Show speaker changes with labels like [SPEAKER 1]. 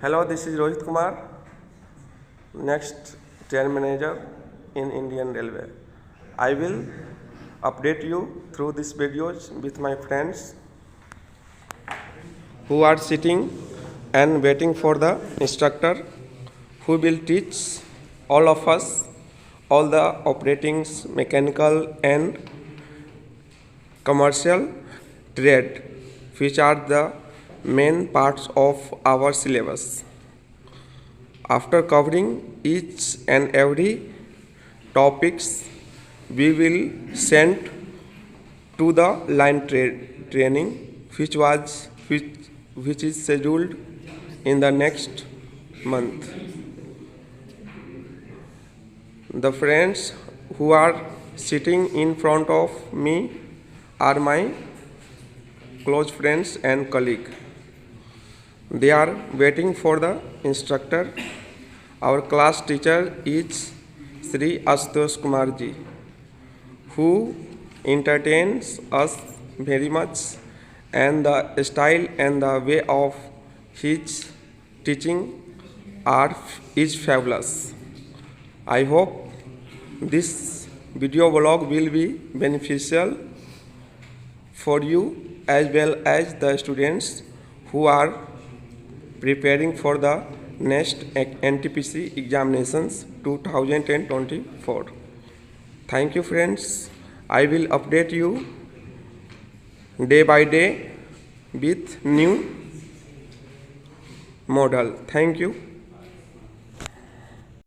[SPEAKER 1] Hello, this is Rohit Kumar, next train manager in Indian Railway. I will update you through these videos with my friends who are sitting and waiting for the instructor who will teach all of us all the operatings, mechanical and commercial trade, which are the main parts of our syllabus. After covering each and every topics, we will send to the line training which is scheduled in the next month. The friends who are sitting in front of me are my close friends and colleagues. They are waiting for the instructor. Our class teacher is Sri Ashutosh Kumar ji, who entertains us very much, and the style and the way of his teaching is fabulous. I hope this video blog will be beneficial for you as well as the students who are preparing for the next NTPC examinations 2024. Thank you, friends. I will update you day by day with new model. Thank you.